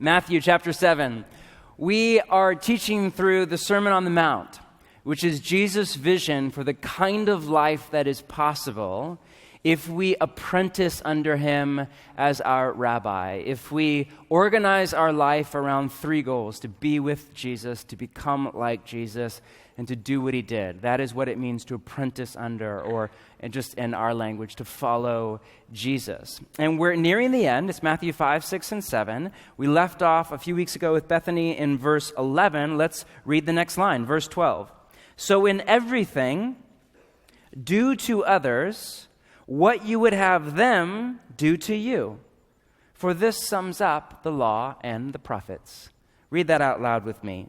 Matthew chapter 7. We are teaching through the Sermon on the Mount, which is Jesus' vision for the kind of life that is possible if we apprentice under him as our rabbi, if we organize our life around three goals: to be with Jesus, to become like Jesus, and to do what he did. That is what it means to apprentice under, or just in our language, to follow Jesus. And we're nearing the end. It's Matthew 5, 6, and 7. We left off a few weeks ago with Bethany in verse 11. Let's read the next line, verse 12. So in everything, do to others what you would have them do to you. For this sums up the law and the prophets. Read that out loud with me.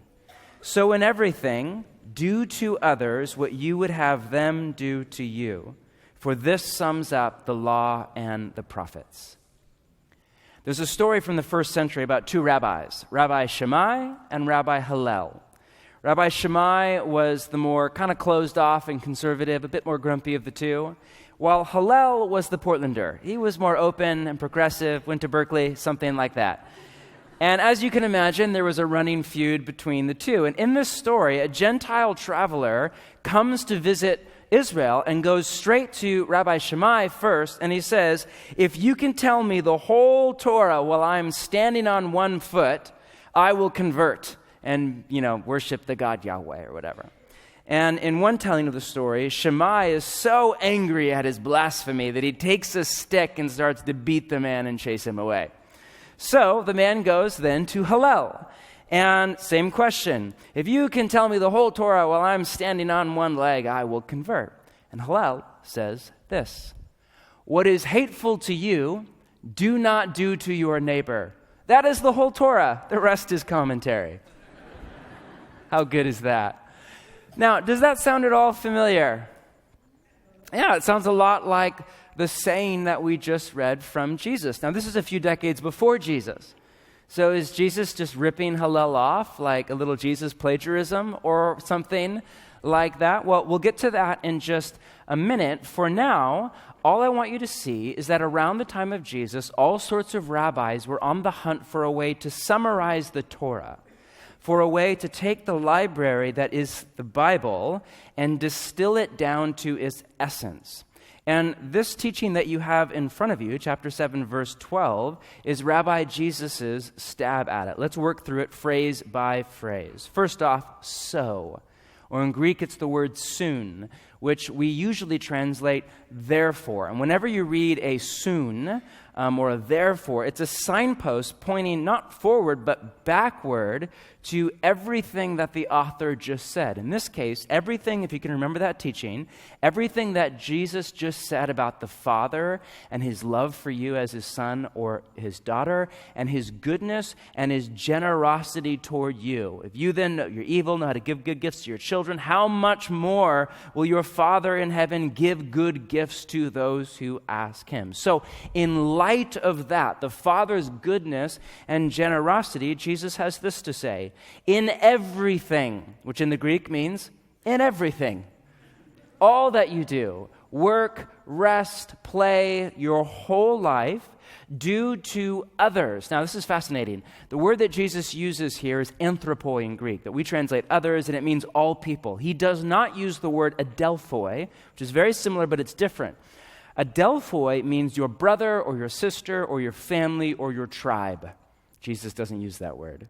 So in everything, do to others what you would have them do to you. For this sums up the law and the prophets. There's a story from the first century about two rabbis, Rabbi Shammai and Rabbi Hillel. Rabbi Shammai was the more kind of closed off and conservative, a bit more grumpy of the two, while Hillel was the Portlander. He was more open and progressive, went to Berkeley, something like that. And as you can imagine, there was a running feud between the two. And in this story, a Gentile traveler comes to visit Israel and goes straight to Rabbi Shammai first, and he says, if you can tell me the whole Torah while I'm standing on one foot, I will convert and, worship the God Yahweh or whatever. And in one telling of the story, Shammai is so angry at his blasphemy that he takes a stick and starts to beat the man and chase him away. So the man goes then to Hillel. And same question. If you can tell me the whole Torah while I'm standing on one leg, I will convert. And Hillel says this: what is hateful to you, do not do to your neighbor. That is the whole Torah. The rest is commentary. How good is that? Now, does that sound at all familiar? Yeah, it sounds a lot like the saying that we just read from Jesus. Now, this is a few decades before Jesus. So is Jesus just ripping Hillel off like a little Jesus plagiarism or something like that? Well, we'll get to that in just a minute. For now, all I want you to see is that around the time of Jesus, all sorts of rabbis were on the hunt for a way to summarize the Torah, for a way to take the library that is the Bible and distill it down to its essence. And this teaching that you have in front of you, chapter 7, verse 12, is Rabbi Jesus' stab at it. Let's work through it phrase by phrase. First off, so, or in Greek it's the word soon, which we usually translate therefore. And whenever you read a soon or a therefore, it's a signpost pointing not forward but backward to everything that the author just said. In this case, everything, if you can remember that teaching, everything that Jesus just said about the Father and his love for you as his son or his daughter, and his goodness and his generosity toward you. If you then know you're evil, know how to give good gifts to your children, how much more will your Father in heaven give good gifts to those who ask him? So in light of that, the Father's goodness and generosity, Jesus has this to say: in everything, which in the Greek means in everything, all that you do, work, rest, play, your whole life, do to others. Now, this is fascinating. The word that Jesus uses here is anthropoi in Greek, that we translate others, and it means all people. He does not use the word adelphoi, which is very similar, but it's different. Adelphoi means your brother or your sister or your family or your tribe. Jesus doesn't use that word.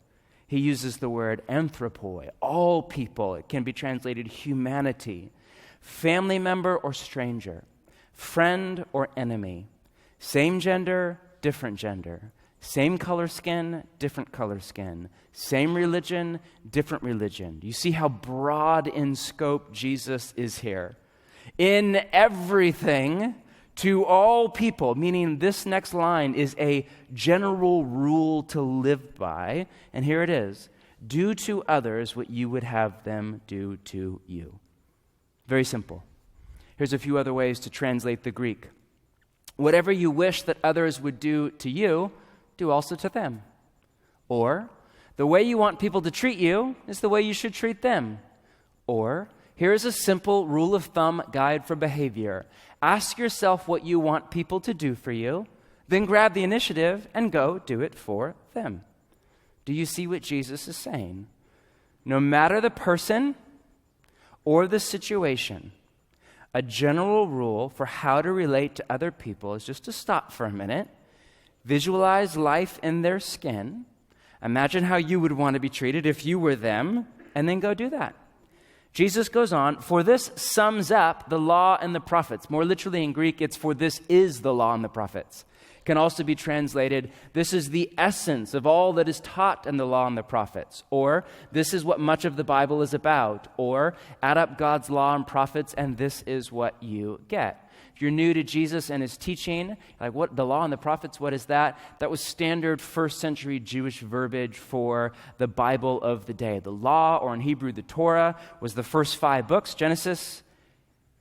He uses the word anthropoi, all people. It can be translated humanity, family member or stranger, friend or enemy, same gender, different gender, same color skin, different color skin, same religion, different religion. Do you see how broad in scope Jesus is here? In everything, to all people, meaning this next line is a general rule to live by. And here it is: do to others what you would have them do to you. Very simple. Here's a few other ways to translate the Greek. Whatever you wish that others would do to you, do also to them. Or, the way you want people to treat you is the way you should treat them. Or, here's a simple rule of thumb guide for behavior. Ask yourself what you want people to do for you, then grab the initiative and go do it for them. Do you see what Jesus is saying? No matter the person or the situation, a general rule for how to relate to other people is just to stop for a minute, visualize life in their skin, imagine how you would want to be treated if you were them, and then go do that. Jesus goes on, for this sums up the law and the prophets. More literally in Greek, it's for this is the law and the prophets. Can also be translated, this is the essence of all that is taught in the law and the prophets, or this is what much of the Bible is about, or add up God's law and prophets and this is what you get. If you're new to Jesus and his teaching, like what the law and the prophets, what is that? That was standard first century Jewish verbiage for the Bible of the day. The law, or in Hebrew the Torah, was the first 5 books, Genesis,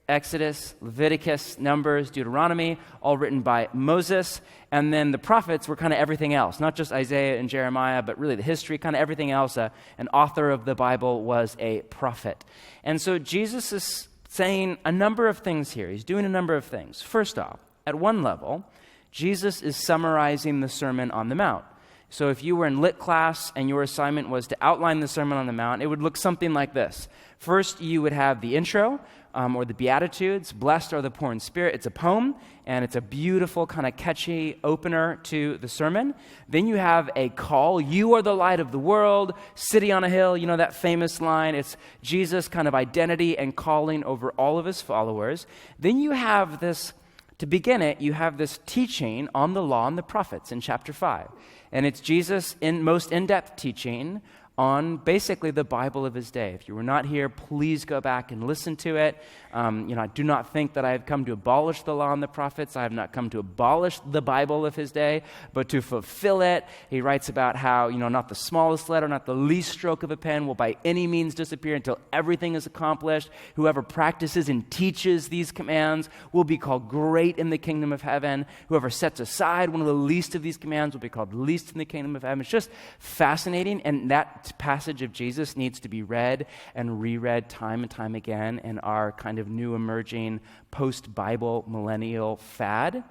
Exodus, Leviticus, Numbers, Deuteronomy, all written by Moses. And then the prophets were kind of everything else, not just Isaiah and Jeremiah, but really the history, kind of everything else. An author of the Bible was a prophet. And so Jesus is saying a number of things here. He's doing a number of things. First off, at one level, Jesus is summarizing the Sermon on the Mount. So if you were in lit class and your assignment was to outline the Sermon on the Mount, it would look something like this. First, you would have the intro, or the Beatitudes. Blessed are the poor in spirit. It's a poem, and it's a beautiful, kind of catchy opener to the sermon. Then you have a call. You are the light of the world, city on a hill. You know that famous line. It's Jesus' kind of identity and calling over all of his followers. Then you have this, to begin it, you have this teaching on the law and the prophets in chapter 5. And it's Jesus' most in-depth teaching on basically the Bible of his day. If you were not here, please go back and listen to it. I do not think that I have come to abolish the law and the prophets. I have not come to abolish the Bible of his day, but to fulfill it. He writes about how, not the smallest letter, not the least stroke of a pen will by any means disappear until everything is accomplished. Whoever practices and teaches these commands will be called great in the kingdom of heaven. Whoever sets aside one of the least of these commands will be called least in the kingdom of heaven. It's just fascinating, and that passage of Jesus needs to be read and reread time and time again in our kind of new emerging post-Bible millennial fad,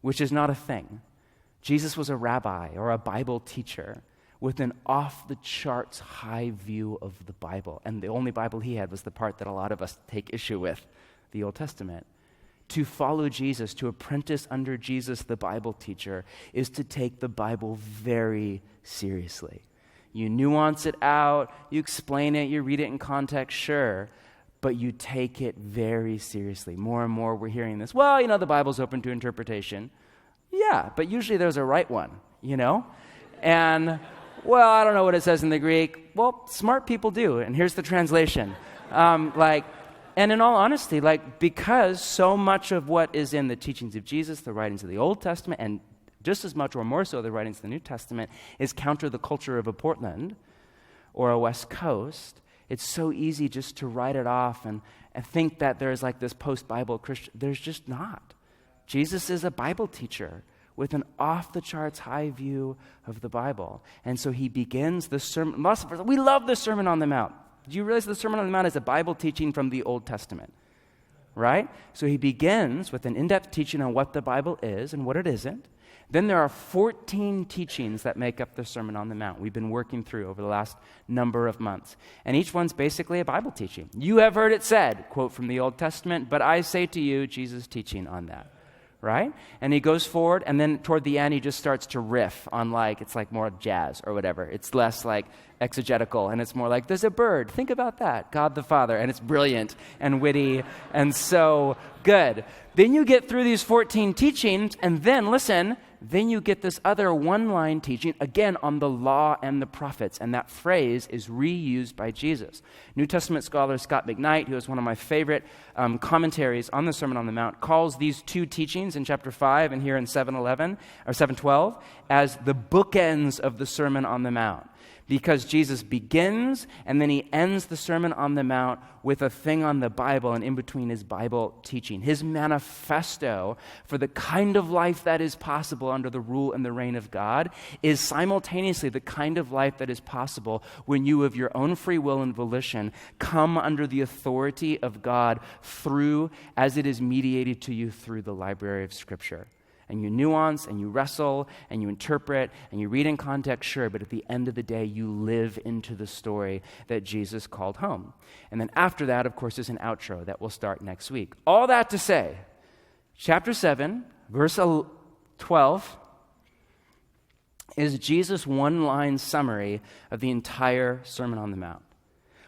which is not a thing. Jesus was a rabbi or a Bible teacher with an off-the-charts high view of the Bible, and the only Bible he had was the part that a lot of us take issue with, the Old Testament. To follow Jesus, to apprentice under Jesus, the Bible teacher, is to take the Bible very seriously. You nuance it out, you explain it, you read it in context, sure, but you take it very seriously. More and more we're hearing this, the Bible's open to interpretation. Yeah, but usually there's a right one, And, I don't know what it says in the Greek. Well, smart people do, and here's the translation. And in all honesty, because so much of what is in the teachings of Jesus, the writings of the Old Testament, and just as much or more so the writings of the New Testament, is counter the culture of a Portland or a West Coast, it's so easy just to write it off and think that there's this post-Bible Christian. There's just not. Jesus is a Bible teacher with an off-the-charts high view of the Bible. And so he begins the sermon. We love the Sermon on the Mount. Do you realize the Sermon on the Mount is a Bible teaching from the Old Testament? Right? So he begins with an in-depth teaching on what the Bible is and what it isn't. Then there are 14 teachings that make up the Sermon on the Mount we've been working through over the last number of months. And each one's basically a Bible teaching. You have heard it said, quote from the Old Testament, but I say to you, Jesus teaching on that. Right? And he goes forward, and then toward the end, he just starts to riff on it's more jazz or whatever. It's less exegetical, and it's more there's a bird. Think about that. God the Father. And it's brilliant and witty and so good. Then you get through these 14 teachings, and then, listen, then you get this other one-line teaching, again, on the law and the prophets, and that phrase is reused by Jesus. New Testament scholar Scott McKnight, who is one of my favorite commentaries on the Sermon on the Mount, calls these two teachings in chapter 5 and here in 7:12 as the bookends of the Sermon on the Mount. Because Jesus begins and then he ends the Sermon on the Mount with a thing on the Bible and in between his Bible teaching. His manifesto for the kind of life that is possible under the rule and the reign of God is simultaneously the kind of life that is possible when you of your own free will and volition come under the authority of God through, as it is mediated to you through the library of Scripture. And you nuance, and you wrestle, and you interpret, and you read in context, sure, but at the end of the day, you live into the story that Jesus called home. And then after that, of course, is an outro that will start next week. All that to say, chapter 7, verse 12, is Jesus' one-line summary of the entire Sermon on the Mount,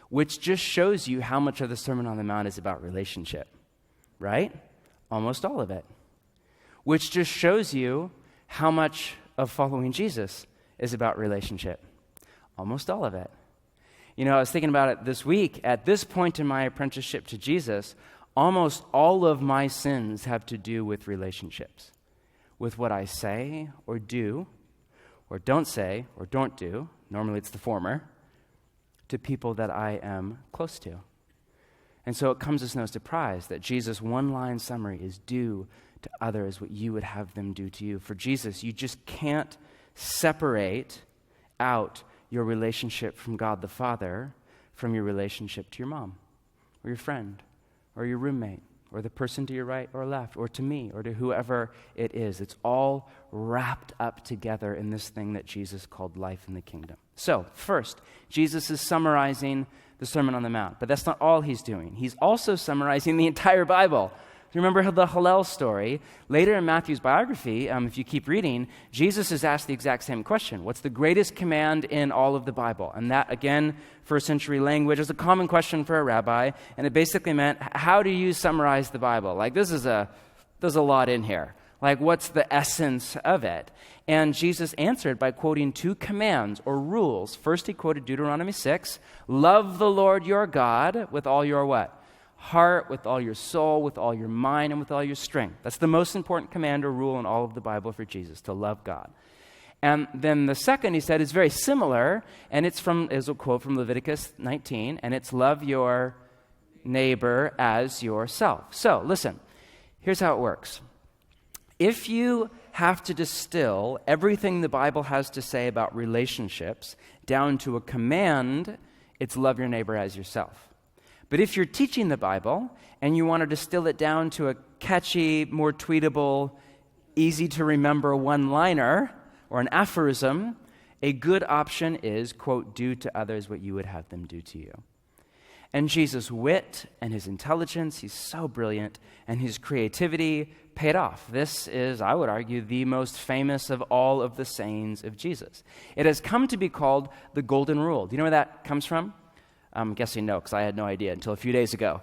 which just shows you how much of the Sermon on the Mount is about relationship, right? Almost all of it. Which just shows you how much of following Jesus is about relationship. Almost all of it. You know, I was thinking about it this week. At this point in my apprenticeship to Jesus, almost all of my sins have to do with relationships, with what I say or do, or don't say or don't do, normally it's the former, to people that I am close to. And so it comes as no surprise that Jesus' one-line summary is do to others what you would have them do to you. For Jesus, you just can't separate out your relationship from God the Father from your relationship to your mom or your friend or your roommate or the person to your right or left or to me or to whoever it is. It's all wrapped up together in this thing that Jesus called life in the kingdom. So, first, Jesus is summarizing the Sermon on the Mount, but that's not all he's doing. He's also summarizing the entire Bible. Remember the Hillel story? Later in Matthew's biography, if you keep reading, Jesus is asked the exact same question. What's the greatest command in all of the Bible? And that, again, first century language, is a common question for a rabbi, and it basically meant, how do you summarize the Bible? Like, there's a lot in here. Like, what's the essence of it? And Jesus answered by quoting two commands or rules. First, he quoted Deuteronomy 6, love the Lord your God with all your what? Heart, with all your soul, with all your mind, and with all your strength. That's the most important command or rule in all of the Bible for Jesus, to love God. And then the second, he said, is very similar, and is a quote from Leviticus 19, and it's love your neighbor as yourself. So, listen, here's how it works. If you have to distill everything the Bible has to say about relationships down to a command, it's love your neighbor as yourself. But if you're teaching the Bible and you want to distill it down to a catchy, more tweetable, easy-to-remember one-liner or an aphorism, a good option is, quote, do to others what you would have them do to you. And Jesus' wit and his intelligence, he's so brilliant, and his creativity paid off. This is, I would argue, the most famous of all of the sayings of Jesus. It has come to be called the Golden Rule. Do you know where that comes from? I'm guessing no, because I had no idea until a few days ago.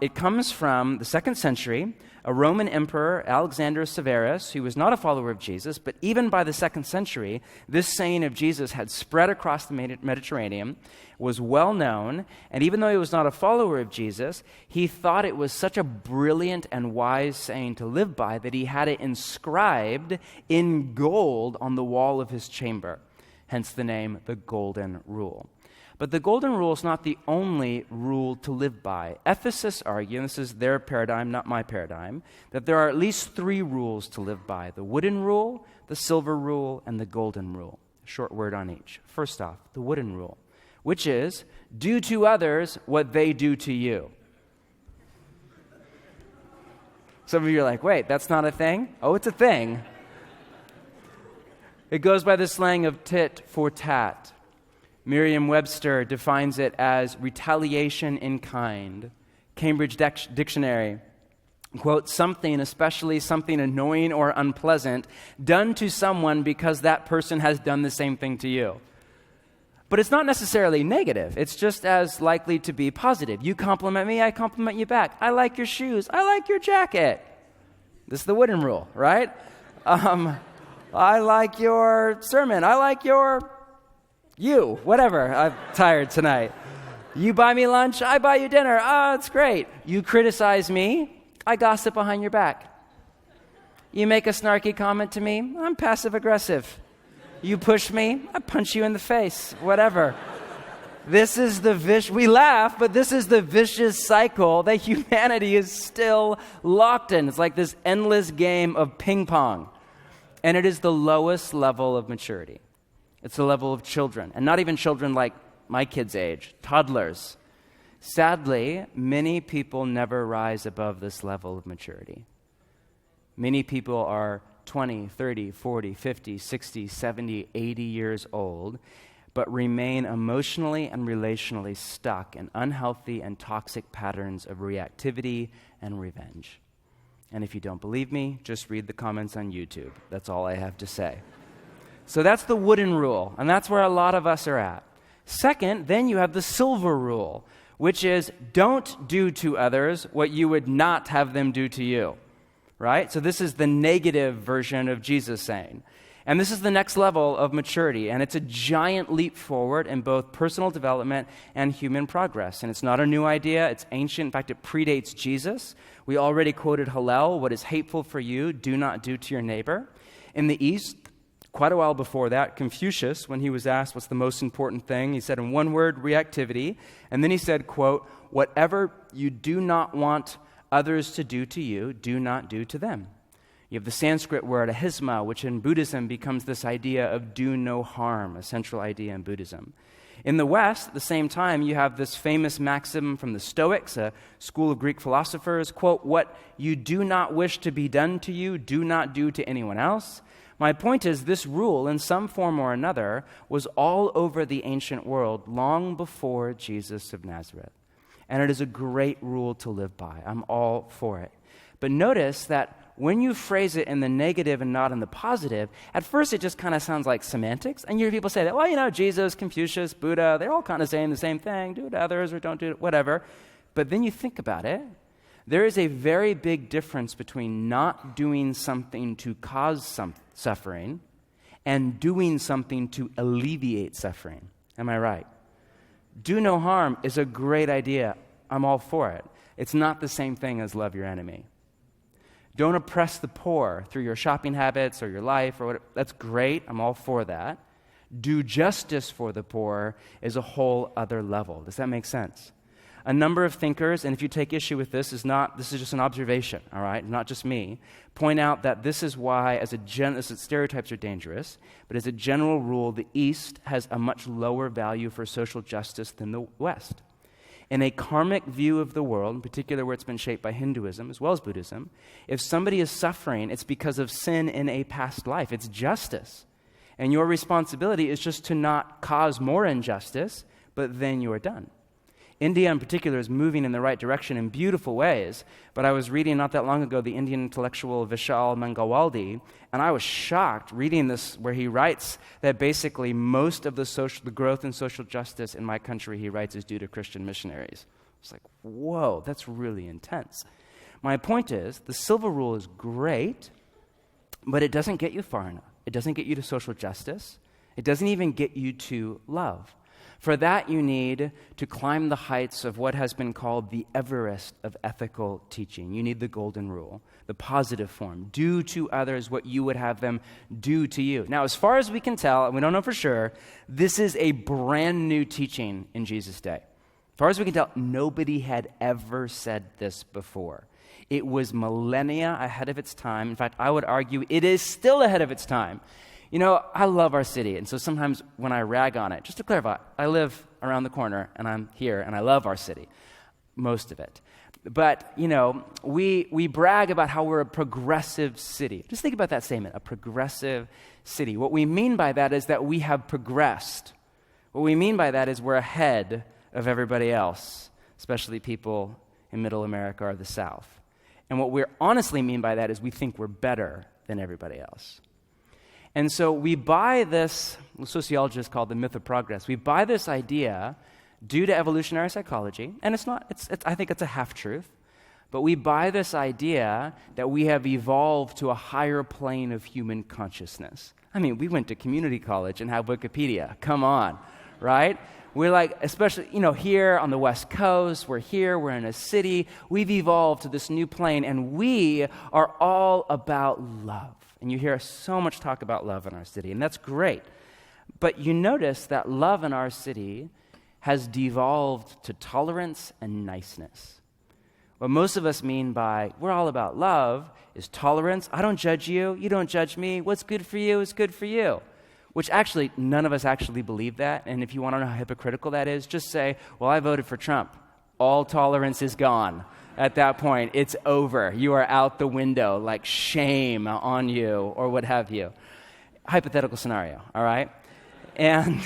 It comes from the 2nd century, a Roman emperor, Alexander Severus, who was not a follower of Jesus, but even by the 2nd century, this saying of Jesus had spread across the Mediterranean, was well known, and even though he was not a follower of Jesus, he thought it was such a brilliant and wise saying to live by that he had it inscribed in gold on the wall of his chamber, hence the name, the Golden Rule. But the Golden Rule is not the only rule to live by. Ethicists argue, and this is their paradigm, not my paradigm, that there are at least 3 rules to live by: the wooden rule, the silver rule, and the golden rule. A short word on each. First off, the wooden rule, which is, do to others what they do to you. Some of you are like, wait, that's not a thing? Oh, it's a thing. It goes by the slang of tit for tat. Merriam-Webster defines it as retaliation in kind. Cambridge Dictionary, quote, something, especially something annoying or unpleasant, done to someone because that person has done the same thing to you. But it's not necessarily negative. It's just as likely to be positive. You compliment me, I compliment you back. I like your shoes. I like your jacket. This is the wooden rule, right? I like your sermon. I like you, whatever. I'm tired tonight. You buy me lunch, I buy you dinner. Oh, it's great. You criticize me, I gossip behind your back. You make a snarky comment to me, I'm passive-aggressive. You push me, I punch you in the face, whatever. This is we laugh, but this is the vicious cycle that humanity is still locked in. It's like this endless game of ping pong. And it is the lowest level of maturity. It's the level of children, and not even children like my kids' age, toddlers. Sadly, many people never rise above this level of maturity. Many people are 20, 30, 40, 50, 60, 70, 80 years old, but remain emotionally and relationally stuck in unhealthy and toxic patterns of reactivity and revenge. And if you don't believe me, just read the comments on YouTube. That's all I have to say. So that's the wooden rule, and that's where a lot of us are at. Second, then you have the silver rule, which is don't do to others what you would not have them do to you, right? So this is the negative version of Jesus saying. And this is the next level of maturity, and it's a giant leap forward in both personal development and human progress. And it's not a new idea, it's ancient. In fact, it predates Jesus. We already quoted Hillel, what is hateful for you, do not do to your neighbor. In the East, quite a while before that, Confucius, when he was asked what's the most important thing, he said in one word, reactivity. And then he said, quote, whatever you do not want others to do to you, do not do to them. You have the Sanskrit word ahisma, which in Buddhism becomes this idea of do no harm, a central idea in Buddhism. In the West, at the same time, you have this famous maxim from the Stoics, a school of Greek philosophers, quote, what you do not wish to be done to you, do not do to anyone else. My point is, this rule, in some form or another, was all over the ancient world long before Jesus of Nazareth. And it is a great rule to live by. I'm all for it. But notice that when you phrase it in the negative and not in the positive, at first it just kind of sounds like semantics. And you hear people say that, well, Jesus, Confucius, Buddha, they're all kind of saying the same thing. Do to others or don't do it, whatever. But then you think about it. There is a very big difference between not doing something to cause some suffering and doing something to alleviate suffering. Am I right? Do no harm is a great idea. I'm all for it. It's not the same thing as love your enemy. Don't oppress the poor through your shopping habits or your life or whatever. That's great. I'm all for that. Do justice for the poor is a whole other level. Does that make sense? A number of thinkers, and if you take issue with this, this is just an observation, all right, not just me, point out that this is why, stereotypes are dangerous, but as a general rule, the East has a much lower value for social justice than the West. In a karmic view of the world, in particular where it's been shaped by Hinduism as well as Buddhism, if somebody is suffering, it's because of sin in a past life. It's justice. And your responsibility is just to not cause more injustice, but then you're done. India in particular is moving in the right direction in beautiful ways, but I was reading not that long ago the Indian intellectual Vishal Mangalwaldi, and I was shocked reading this where he writes that basically most of the growth in social justice in my country, he writes, is due to Christian missionaries. It's like, whoa, that's really intense. My point is, the silver rule is great, but it doesn't get you far enough. It doesn't get you to social justice. It doesn't even get you to love. For that, you need to climb the heights of what has been called the Everest of ethical teaching. You need the golden rule, the positive form. Do to others what you would have them do to you. Now, as far as we can tell, and we don't know for sure, this is a brand new teaching in Jesus' day. As far as we can tell, nobody had ever said this before. It was millennia ahead of its time. In fact, I would argue it is still ahead of its time. I love our city, and so sometimes when I rag on it, just to clarify, I live around the corner, and I'm here, and I love our city, most of it. But, we brag about how we're a progressive city. Just think about that statement, a progressive city. What we mean by that is that we have progressed. What we mean by that is we're ahead of everybody else, especially people in Middle America or the South. And what we honestly mean by that is we think we're better than everybody else. And so we buy this, sociologists call it the myth of progress. We buy this idea due to evolutionary psychology, and I think it's a half-truth, but we buy this idea that we have evolved to a higher plane of human consciousness. I mean, we went to community college and have Wikipedia. Come on, right? We're like, especially, here on the West Coast, we're in a city, we've evolved to this new plane, and we are all about love. And you hear so much talk about love in our city, and that's great. But you notice that love in our city has devolved to tolerance and niceness. What most of us mean by we're all about love is tolerance. I don't judge you. You don't judge me. What's good for you is good for you. Which actually, none of us actually believe that. And if you want to know how hypocritical that is, just say, well, I voted for Trump. All tolerance is gone. at that point. It's over. You are out the window, like shame on you or what have you. Hypothetical scenario, all right? And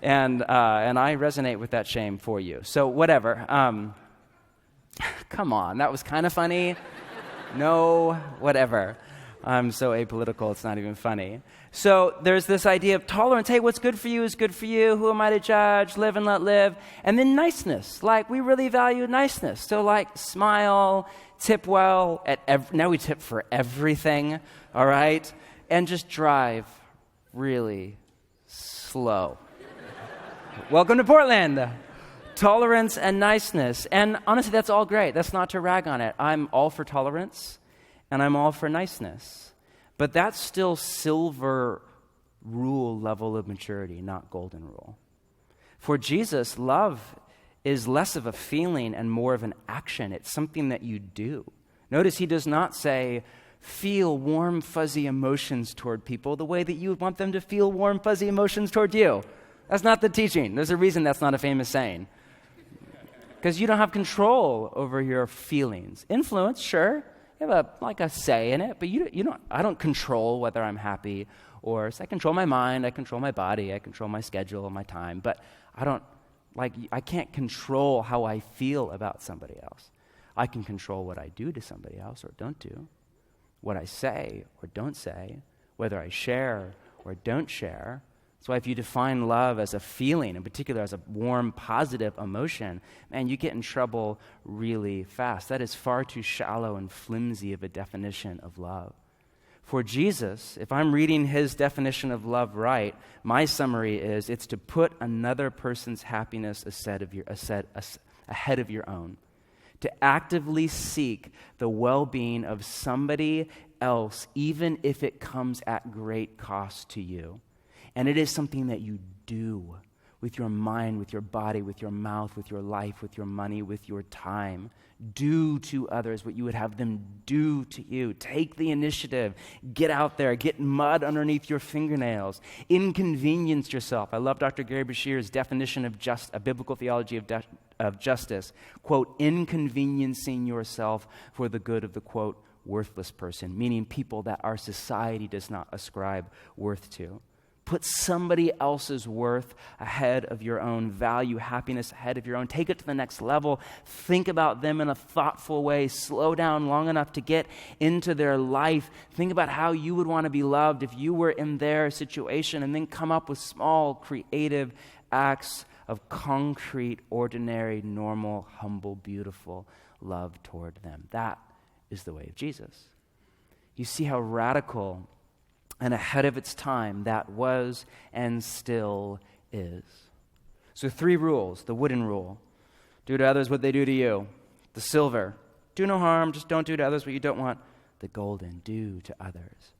and I resonate with that shame for you. So whatever. Come on, that was kind of funny. No, whatever. I'm so apolitical, it's not even funny. So there's this idea of tolerance. Hey, what's good for you is good for you. Who am I to judge? Live and let live. And then niceness. Like, we really value niceness. So, like, smile, tip well. Now we tip for everything, all right? And just drive really slow. Welcome to Portland. Tolerance and niceness. And honestly, that's all great. That's not to rag on it. I'm all for tolerance, and I'm all for niceness. But that's still silver rule level of maturity, not golden rule. For Jesus, love is less of a feeling and more of an action. It's something that you do. Notice he does not say, feel warm, fuzzy emotions toward people the way that you would want them to feel warm, fuzzy emotions toward you. That's not the teaching. There's a reason that's not a famous saying. Because you don't have control over your feelings. Influence, sure. You have a say in it, but you don't. I don't control whether I'm happy or I control my mind, I control my body, I control my schedule, my time, but I can't control how I feel about somebody else. I can control what I do to somebody else or don't do, what I say or don't say, whether I share or don't share. That's why if you define love as a feeling, in particular as a warm, positive emotion, man, you get in trouble really fast. That is far too shallow and flimsy of a definition of love. For Jesus, if I'm reading his definition of love right, my summary is it's to put another person's happiness ahead of your own, to actively seek the well-being of somebody else, even if it comes at great cost to you. And it is something that you do with your mind, with your body, with your mouth, with your life, with your money, with your time. Do to others what you would have them do to you. Take the initiative. Get out there. Get mud underneath your fingernails. Inconvenience yourself. I love Dr. Gary Bashir's definition of a biblical theology of justice. Quote, inconveniencing yourself for the good of the, quote, worthless person, meaning people that our society does not ascribe worth to. Put somebody else's worth ahead of your own, value happiness ahead of your own. Take it to the next level. Think about them in a thoughtful way. Slow down long enough to get into their life. Think about how you would want to be loved if you were in their situation, and then come up with small, creative acts of concrete, ordinary, normal, humble, beautiful love toward them. That is the way of Jesus. You see how radical and ahead of its time that was and still is. So 3 rules. The wooden rule: do to others what they do to you. The silver: do no harm, just don't do to others what you don't want. The golden: do to others.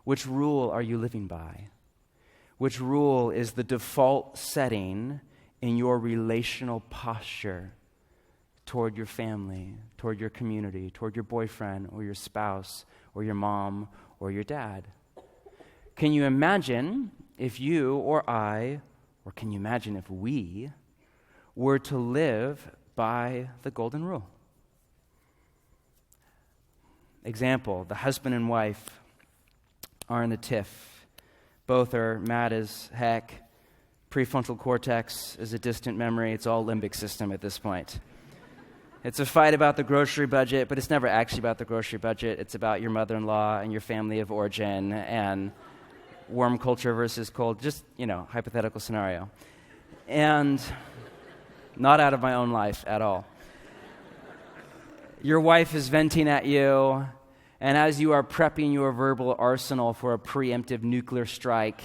Which rule are you living by? Which rule is the default setting in your relational posture toward your family, toward your community, toward your boyfriend or your spouse or your mom or your dad? Can you imagine if you or I, or can you imagine if we were to live by the golden rule? Example: the husband and wife are in a tiff. Both are mad as heck. Prefrontal cortex is a distant memory. It's all limbic system at this point. It's a fight about the grocery budget, but it's never actually about the grocery budget. It's about your mother-in-law and your family of origin and warm culture versus cold, just, hypothetical scenario. And not out of my own life at all. Your wife is venting at you, and as you are prepping your verbal arsenal for a preemptive nuclear strike,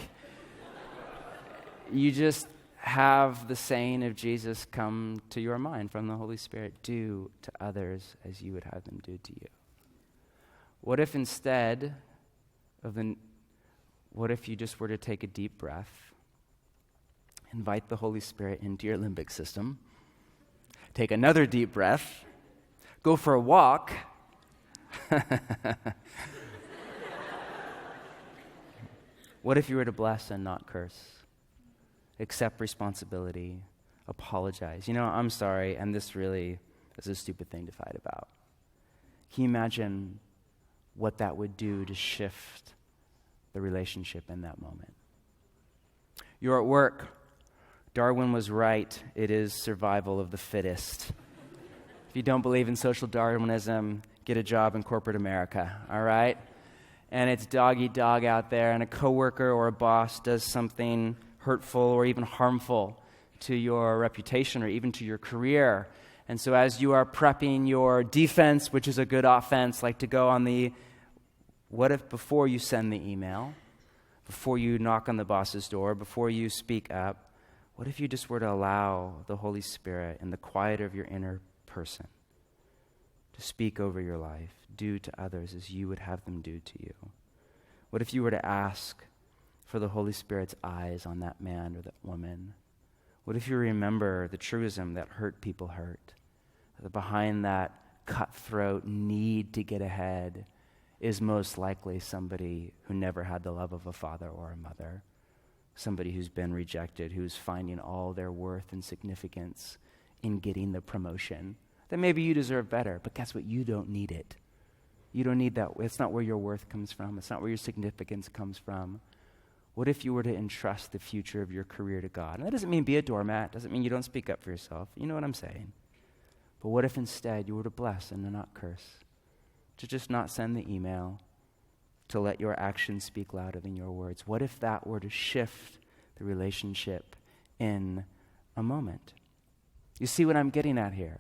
you just have the saying of Jesus come to your mind from the Holy Spirit: do to others as you would have them do to you. What if what if you just were to take a deep breath, invite the Holy Spirit into your limbic system, take another deep breath, go for a walk, what if you were to bless and not curse? Accept responsibility, apologize. I'm sorry, and this really is a stupid thing to fight about. Can you imagine what that would do to shift the relationship in that moment? You're at work. Darwin was right. It is survival of the fittest. If you don't believe in social Darwinism, get a job in corporate America, all right? And it's dog eat dog out there, and a coworker or a boss does something hurtful or even harmful to your reputation or even to your career. And so as you are prepping your defense, which is a good offense, like to go on the, what if before you send the email, before you knock on the boss's door, before you speak up, what if you just were to allow the Holy Spirit in the quiet of your inner person to speak over your life, do to others as you would have them do to you? What if you were to ask for the Holy Spirit's eyes on that man or that woman? What if you remember the truism that hurt people hurt? That behind that cutthroat need to get ahead is most likely somebody who never had the love of a father or a mother, somebody who's been rejected, who's finding all their worth and significance in getting the promotion. That maybe you deserve better, but guess what? You don't need it. You don't need that. It's not where your worth comes from. It's not where your significance comes from. What if you were to entrust the future of your career to God? And that doesn't mean be a doormat. Doesn't mean you don't speak up for yourself. You know what I'm saying. But what if instead you were to bless and to not curse? To just not send the email, to let your actions speak louder than your words? What if that were to shift the relationship in a moment? You see what I'm getting at here?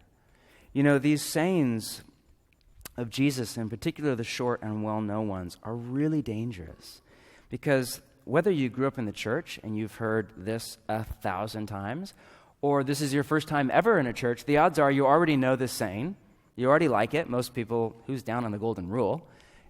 You know, these sayings of Jesus, in particular the short and well-known ones, are really dangerous. Because whether you grew up in the church and you've heard this 1,000 times, or this is your first time ever in a church, the odds are you already know this saying. You already like it. Most people, who's down on the golden rule?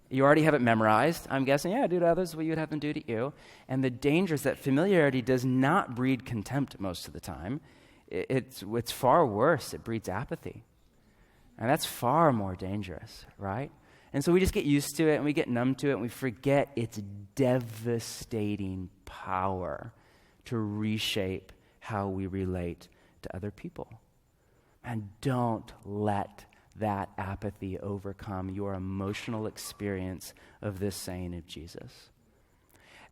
You already have it memorized. I'm guessing, yeah, do to others what you would have them do to you. And the danger is that familiarity does not breed contempt most of the time. It's far worse. It breeds apathy. And that's far more dangerous, right? And so we just get used to it, and we get numb to it, and we forget its devastating power to reshape how we relate to other people. And don't let that apathy overcome your emotional experience of this saying of Jesus.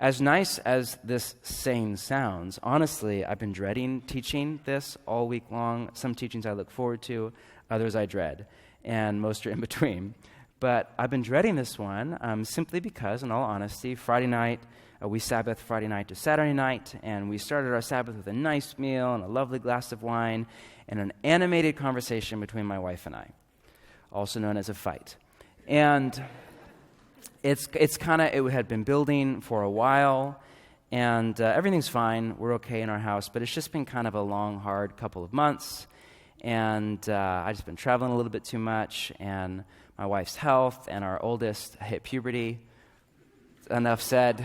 As nice as this saying sounds, honestly, I've been dreading teaching this all week long. Some teachings I look forward to, others I dread, and most are in between. But I've been dreading this one simply because, in all honesty, Friday night, we Sabbath Friday night to Saturday night, and we started our Sabbath with a nice meal and a lovely glass of wine and an animated conversation between my wife and I, also known as a fight. And it had been building for a while, and everything's fine. We're okay in our house, but it's just been kind of a long, hard couple of months, and I've just been traveling a little bit too much, and my wife's health, and our oldest hit puberty. Enough said.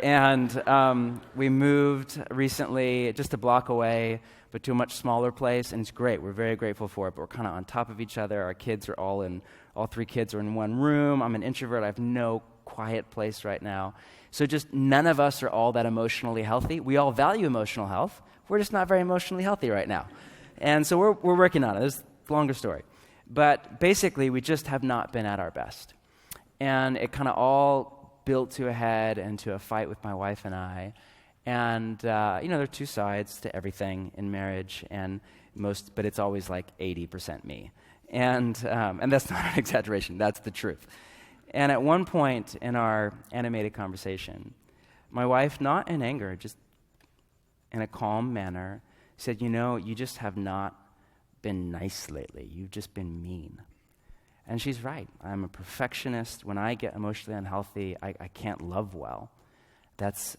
And we moved recently just a block away, but to a much smaller place, and it's great. We're very grateful for it, but we're kind of on top of each other. Our kids are all three kids are in one room. I'm an introvert. I have no quiet place right now. So just none of us are all that emotionally healthy. We all value emotional health. We're just not very emotionally healthy right now. And so we're working on it. This is a longer story. But basically, we just have not been at our best. And it kind of all built to a head and to a fight with my wife and I. And, there are two sides to everything in marriage, but it's always like 80% me. And that's not an exaggeration. That's the truth. And at one point in our animated conversation, my wife, not in anger, just in a calm manner, said, you just have not been nice lately. You've just been mean. And she's right. I'm a perfectionist. When I get emotionally unhealthy, I can't love well.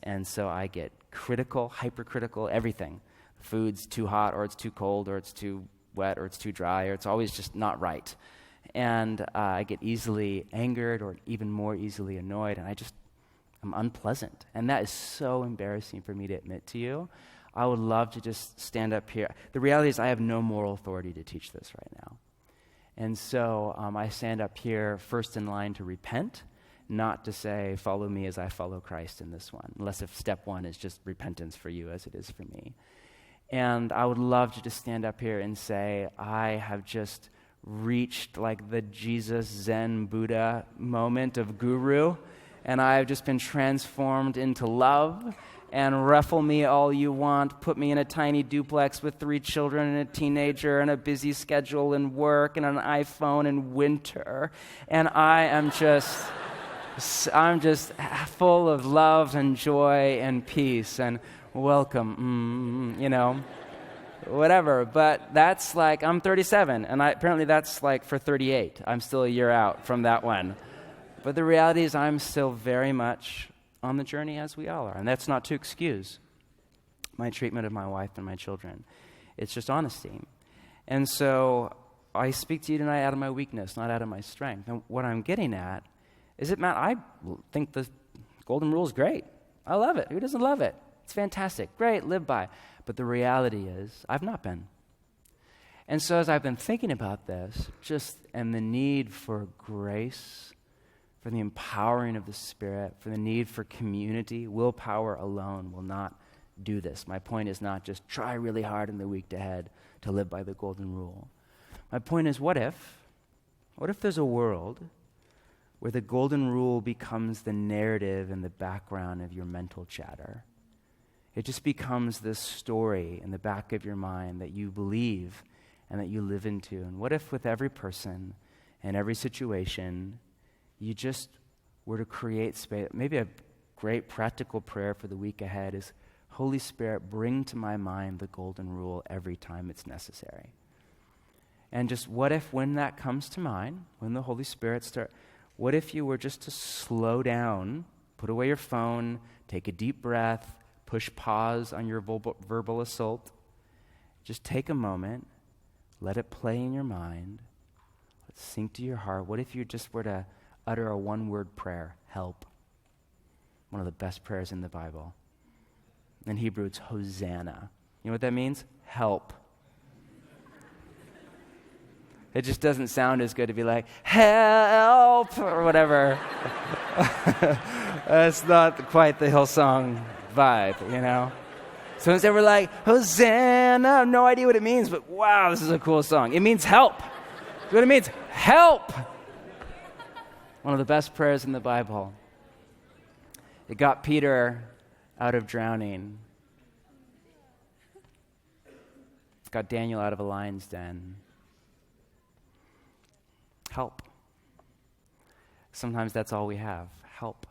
And so I get critical, hypercritical, everything. Food's too hot, or it's too cold, or it's too wet, or it's too dry, or it's always just not right. And I get easily angered or even more easily annoyed, and I'm unpleasant. And that is so embarrassing for me to admit to you. I would love to just stand up here. The reality is I have no moral authority to teach this right now. And so I stand up here first in line to repent, not to say, follow me as I follow Christ in this one, unless if step one is just repentance for you as it is for me. And I would love to just stand up here and say, I have just reached like the Jesus Zen Buddha moment of guru, and I've just been transformed into love. And ruffle me all you want, put me in a tiny duplex with 3 children and a teenager and a busy schedule and work and an iPhone in winter. And I'm just full of love and joy and peace and welcome, whatever. But that's like, I'm 37, and apparently that's like for 38. I'm still a year out from that one. But the reality is I'm still very much on the journey as we all are. And that's not to excuse my treatment of my wife and my children. It's just honesty. And so I speak to you tonight out of my weakness, not out of my strength. And what I'm getting at is that, Matt, I think the golden rule is great. I love it. Who doesn't love it? It's fantastic. Great, live by. But the reality is I've not been. And so as I've been thinking about this, and the need for grace, for the empowering of the Spirit, for the need for community, willpower alone will not do this. My point is not just try really hard in the week ahead to live by the golden rule. My point is, what if there's a world where the golden rule becomes the narrative in the background of your mental chatter? It just becomes this story in the back of your mind that you believe and that you live into. And what if with every person and every situation, you just were to create space? Maybe a great practical prayer for the week ahead is, Holy Spirit, bring to my mind the golden rule every time it's necessary. And just what if when that comes to mind, when the Holy Spirit what if you were just to slow down, put away your phone, take a deep breath, push pause on your verbal assault, just take a moment, let it play in your mind, let it sink to your heart. What if you just were to utter a one-word prayer, help? One of the best prayers in the Bible. In Hebrew, it's Hosanna. You know what that means? Help. It just doesn't sound as good to be like, help, or whatever. That's not quite the Hillsong vibe, So instead we're like, Hosanna, I have no idea what it means, but wow, this is a cool song. It means help. You know what it means? Help. One of the best prayers in the Bible. It got Peter out of drowning. It got Daniel out of a lion's den. Help. Sometimes that's all we have. Help.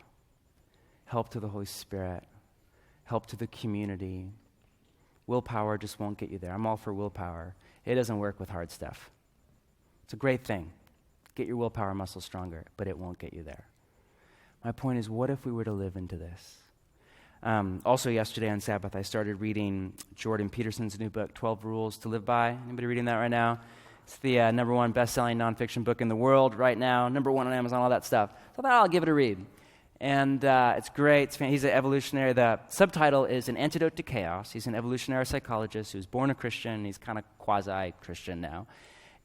Help to the Holy Spirit. Help to the community. Willpower just won't get you there. I'm all for willpower. It doesn't work with hard stuff. It's a great thing. Get your willpower muscle stronger, but it won't get you there. My point is, what if we were to live into this? Also yesterday on Sabbath, I started reading Jordan Peterson's new book, 12 Rules to Live By. Anybody reading that right now? It's the #1 best-selling nonfiction book in the world right now, #1 on Amazon, all that stuff. So I thought I'll give it a read. And it's great. He's an evolutionary. The subtitle is An Antidote to Chaos. He's an evolutionary psychologist who's born a Christian. He's kind of quasi-Christian now.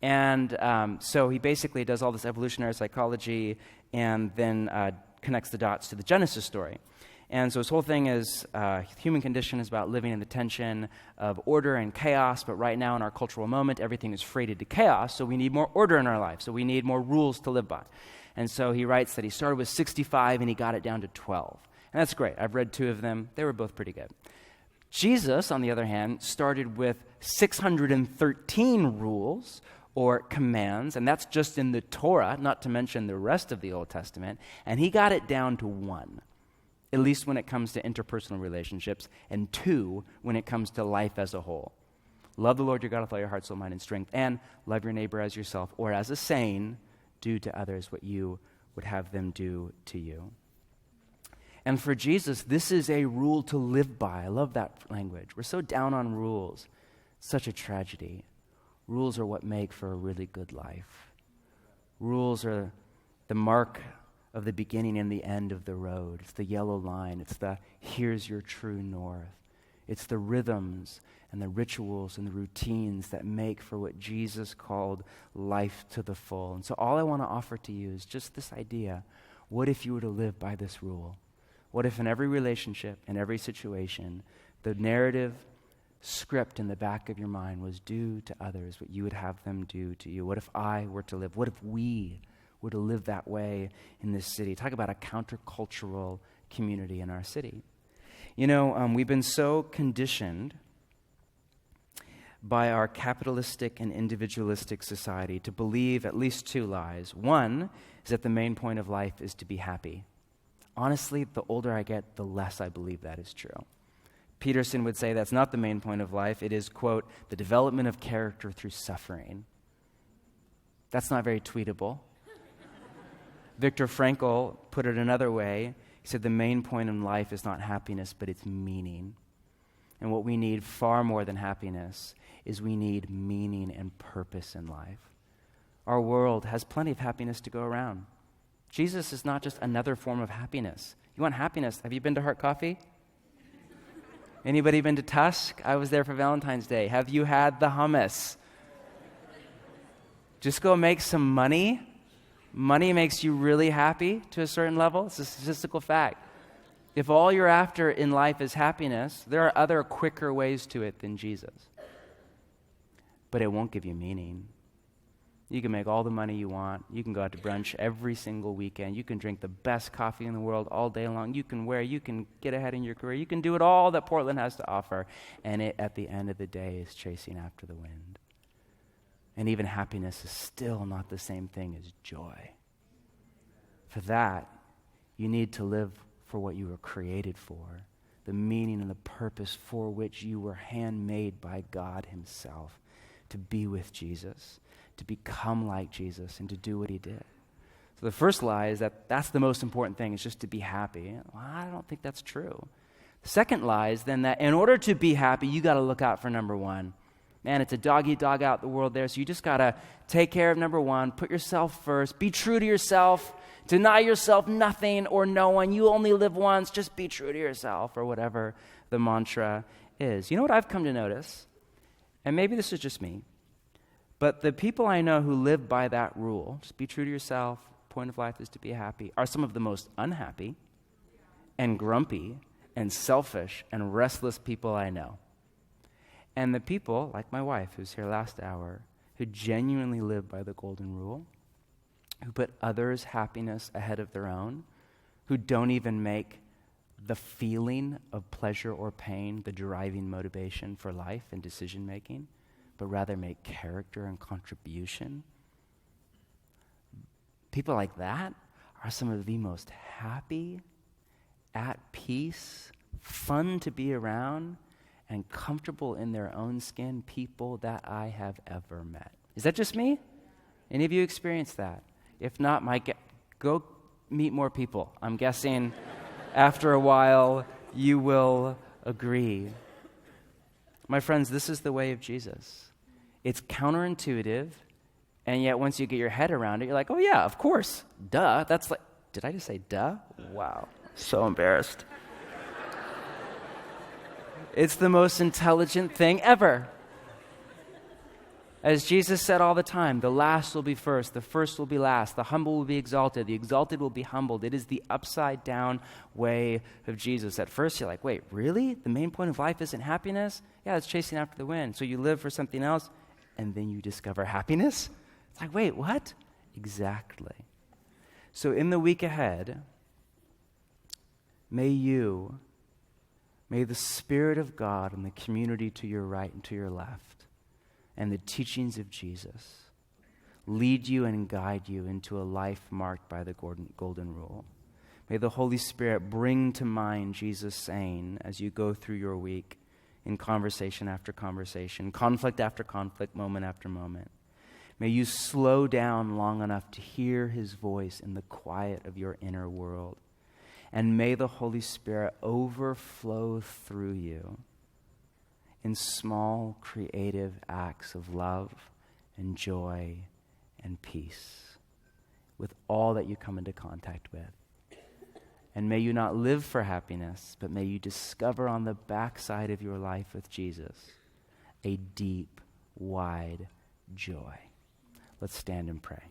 And so he basically does all this evolutionary psychology and then connects the dots to the Genesis story. And so his whole thing is human condition is about living in the tension of order and chaos, but right now in our cultural moment, everything is freighted to chaos, so we need more order in our life, so we need more rules to live by. And so he writes that he started with 65 and he got it down to 12. And that's great. I've read 2 of them. They were both pretty good. Jesus, on the other hand, started with 613 rules or commands, and that's just in the Torah, not to mention the rest of the Old Testament, and he got it down to 1, at least when it comes to interpersonal relationships, and 2 when it comes to life as a whole. Love the Lord your God with all your heart, soul, mind, and strength, and love your neighbor as yourself, or as a saying, do to others what you would have them do to you. And for Jesus, this is a rule to live by. I love that language. We're so down on rules. Such a tragedy. Rules are what make for a really good life. Rules are the mark of the beginning and the end of the road. It's the yellow line. It's the here's your true north. It's the rhythms and the rituals and the routines that make for what Jesus called life to the full. And so all I want to offer to you is just this idea. What if you were to live by this rule? What if in every relationship, in every situation, the narrative script in the back of your mind was do to others what you would have them do to you. What if I were to live? What if we were to live that way in this city? Talk about a countercultural community in our city. We've been so conditioned by our capitalistic and individualistic society to believe at least two lies. One is that the main point of life is to be happy. Honestly, the older I get, the less I believe that is true. Peterson would say that's not the main point of life. It is, quote, the development of character through suffering. That's not very tweetable. Viktor Frankl put it another way. He said the main point in life is not happiness, but it's meaning. And what we need far more than happiness is we need meaning and purpose in life. Our world has plenty of happiness to go around. Jesus is not just another form of happiness. You want happiness? Have you been to Heart Coffee? Anybody been to Tusk? I was there for Valentine's Day. Have you had the hummus? Just go make some money. Money makes you really happy to a certain level. It's a statistical fact. If all you're after in life is happiness, there are other quicker ways to it than Jesus. But it won't give you meaning. You can make all the money you want. You can go out to brunch every single weekend. You can drink the best coffee in the world all day long. You can get ahead in your career. You can do it all that Portland has to offer. And it, at the end of the day, is chasing after the wind. And even happiness is still not the same thing as joy. For that, you need to live for what you were created for, the meaning and the purpose for which you were handmade by God himself, to be with Jesus, to become like Jesus, and to do what he did. So the first lie is that that's the most important thing, is just to be happy. Well, I don't think that's true. The second lie is then that in order to be happy, you got to look out for number one. Man, it's a dog-eat-dog out the world there, so you just got to take care of number one, put yourself first, be true to yourself, deny yourself nothing or no one. You only live once, just be true to yourself, or whatever the mantra is. You know what I've come to notice? And maybe this is just me, but the people I know who live by that rule, just be true to yourself, point of life is to be happy, are some of the most unhappy and grumpy and selfish and restless people I know. And the people, like my wife, who's here last hour, who genuinely live by the golden rule, who put others' happiness ahead of their own, who don't even make the feeling of pleasure or pain the driving motivation for life and decision-making, but rather make character and contribution. People like that are some of the most happy, at peace, fun to be around, and comfortable in their own skin people that I have ever met. Is that just me? Any of you experienced that? If not, go meet more people. I'm guessing after a while you will agree. My friends, this is the way of Jesus. It's counterintuitive, and yet once you get your head around it, you're like, oh yeah, of course, duh. That's like, did I just say duh? Wow, so embarrassed. It's the most intelligent thing ever. As Jesus said all the time, the last will be first, the first will be last, the humble will be exalted, the exalted will be humbled. It is the upside down way of Jesus. At first you're like, wait, really? The main point of life isn't happiness? Yeah, it's chasing after the wind. So you live for something else, and then you discover happiness? It's like, wait, what? Exactly. So in the week ahead, may the Spirit of God and the community to your right and to your left and the teachings of Jesus lead you and guide you into a life marked by the golden rule. May the Holy Spirit bring to mind Jesus saying as you go through your week in conversation after conversation, conflict after conflict, moment after moment. May you slow down long enough to hear his voice in the quiet of your inner world. And may the Holy Spirit overflow through you in small, creative acts of love and joy and peace with all that you come into contact with. And may you not live for happiness, but may you discover on the backside of your life with Jesus a deep, wide joy. Let's stand and pray.